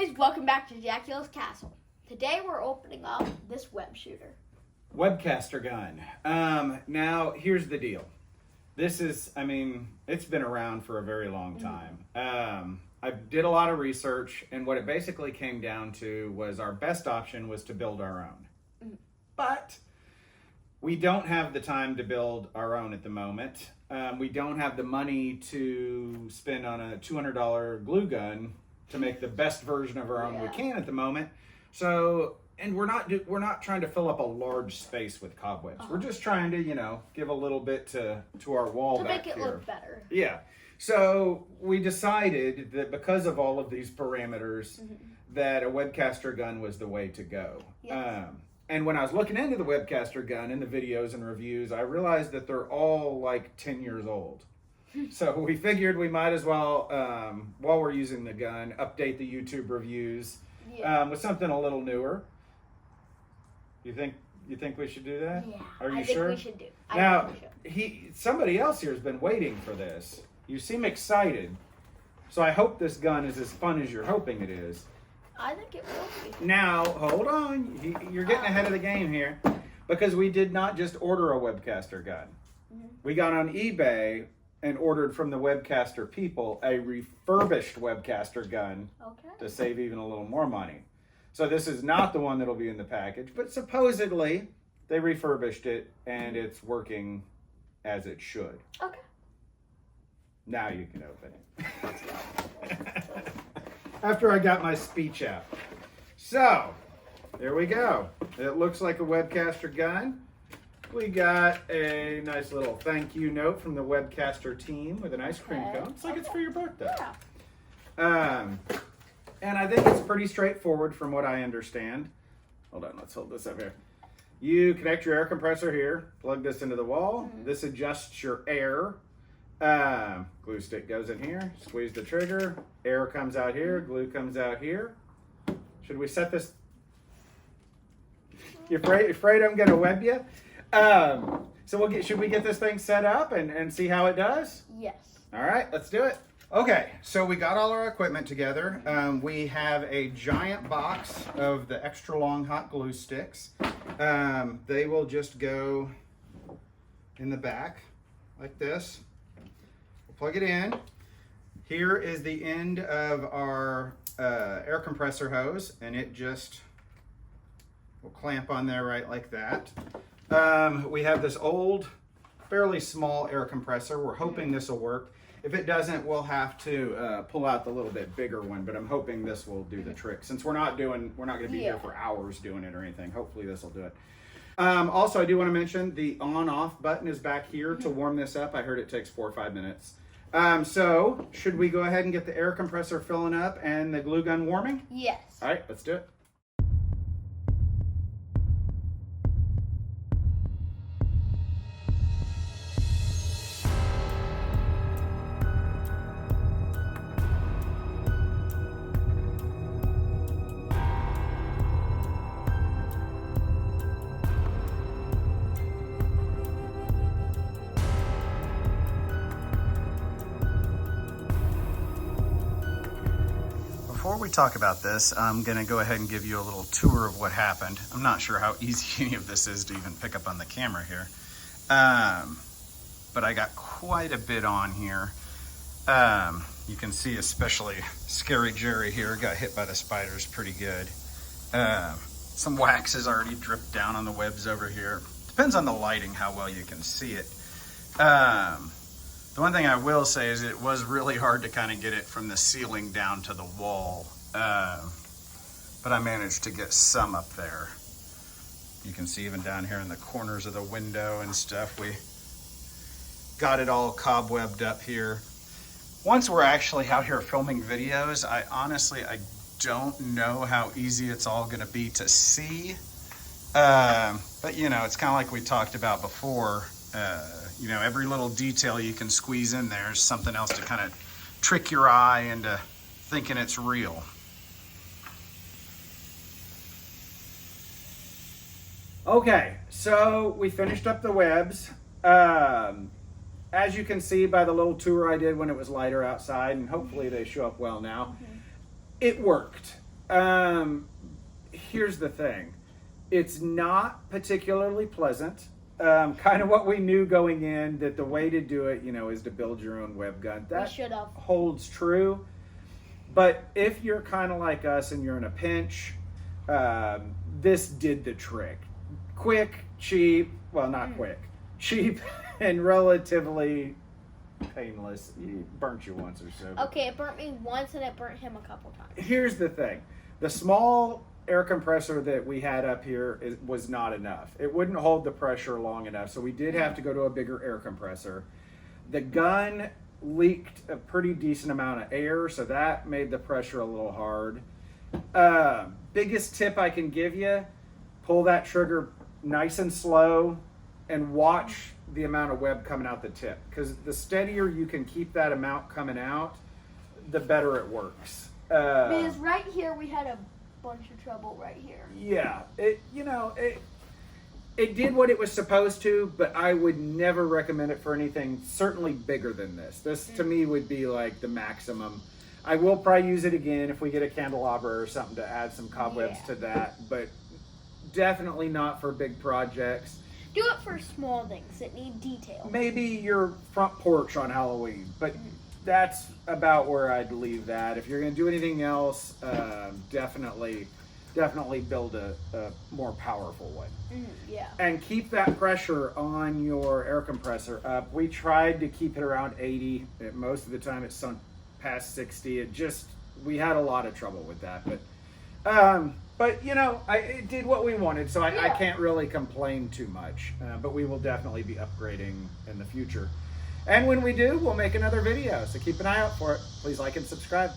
boys, welcome back to Jackie's Castle. Today we're opening up this web shooter. Webcaster Gun. Now, here's the deal. This is, it's been around for a very long time. I did a lot of research, and what it basically came down to was our best option was to build our own. But we don't have the time to build our own at the moment. We don't have the money to spend on a $200 glue gun to make the best version of our own we can at the moment. So, and we're not trying to fill up a large space with cobwebs. We're just trying to, give a little bit to our wall to back make it here. look better. Yeah. So we decided that because of all of these parameters, that a Webcaster gun was the way to go. Yes. And when I was looking into the Webcaster gun in the videos and reviews, I realized that they're all like 10 years old. So we figured we might as well, while we're using the gun, update the YouTube reviews with something a little newer. You think we should do that? Yeah. Are you I sure? think we should do. Now, somebody else here has been waiting for this. You seem excited. So I hope this gun is as fun as you're hoping it is. I think it will be. Now, hold on. You're getting ahead of the game here. Because we did not just order a Webcaster gun. We got on eBay and ordered from the Webcaster people a refurbished Webcaster gun to save even a little more money. So this is not the one that'll be in the package, but supposedly they refurbished it and it's working as it should. Okay. Now you can open it. After I got my speech out. So, there we go. It looks like a Webcaster gun. We got a nice little thank you note from the Webcaster team with an ice cream cone. It's like it's for your birthday. Yeah. And I think it's pretty straightforward from what I understand. Hold on, let's hold this up here. You connect your air compressor here, plug this into the wall. This adjusts your air. Glue stick goes in here, squeeze the trigger, air comes out here, glue comes out here. Should we set this? You afraid I'm gonna web you? So should we get this thing set up and see how it does? Yes. All right, let's do it. Okay, so we got all our equipment together. We have a giant box of the extra long hot glue sticks. They will just go in the back like this. We'll plug it in. Here is the end of our air compressor hose, and it just will clamp on there right like that. We have this old, fairly small air compressor. We're hoping this will work. If it doesn't, we'll have to pull out the little bit bigger one, but I'm hoping this will do the trick. Since we're not going to be here for hours doing it or anything, hopefully this will do it. Also, I do want to mention the on-off button is back here to warm this up. I heard it takes 4 or 5 minutes. So, should we go ahead and get the air compressor filling up and the glue gun warming? Yes. All right, let's do it. Before we talk about this, I'm going to go ahead and give you a little tour of what happened. I'm not sure how easy any of this is to even pick up on the camera here. But I got quite a bit on here. You can see especially Scary Jerry here got hit by the spiders pretty good. Some wax has already dripped down on the webs over here. Depends on the lighting how well you can see it. The one thing I will say is it was really hard to kind of get it from the ceiling down to the wall, but I managed to get some up there. You can see even down here in the corners of the window and stuff, we got it all cobwebbed up here. Once we're actually out here filming videos, I don't know how easy it's all gonna be to see, but it's kind of like we talked about before. Every little detail you can squeeze in there is something else to kind of trick your eye into thinking it's real. Okay, so we finished up the webs. As you can see by the little tour I did when it was lighter outside, and hopefully they show up well now, it worked. Here's the thing. It's not particularly pleasant. Kind of what we knew going in, that the way to do it, is to build your own web gun. That should have. holds true. But if you're kind of like us and you're in a pinch, this did the trick. Quick, cheap, well, not quick, cheap and relatively painless. It burnt you once or so. Okay, it burnt me once and it burnt him a couple times. Here's the thing. The small air compressor that we had up here was not enough. It wouldn't hold the pressure long enough, so we did have to go to a bigger air compressor. The gun leaked a pretty decent amount of air, so that made the pressure a little hard. Biggest tip I can give you, pull that trigger nice and slow and watch the amount of web coming out the tip, because the steadier you can keep that amount coming out, the better it works. Because right here we had a bunch of trouble right here. Yeah, it did what it was supposed to, but I would never recommend it for anything certainly bigger than this. This to me would be like the maximum. I will probably use it again if we get a candelabra or something to add some cobwebs to that, but definitely not for big projects. Do it for small things that need detail. Maybe your front porch on Halloween, but that's about where I'd leave that. If you're going to do anything else, definitely build a more powerful one. Yeah. And keep that pressure on your air compressor up. We tried to keep it around 80. Most of the time it's sunk past 60. We had a lot of trouble with that. But it did what we wanted, so I can't really complain too much. But we will definitely be upgrading in the future. And when we do, we'll make another video. So keep an eye out for it. Please like and subscribe.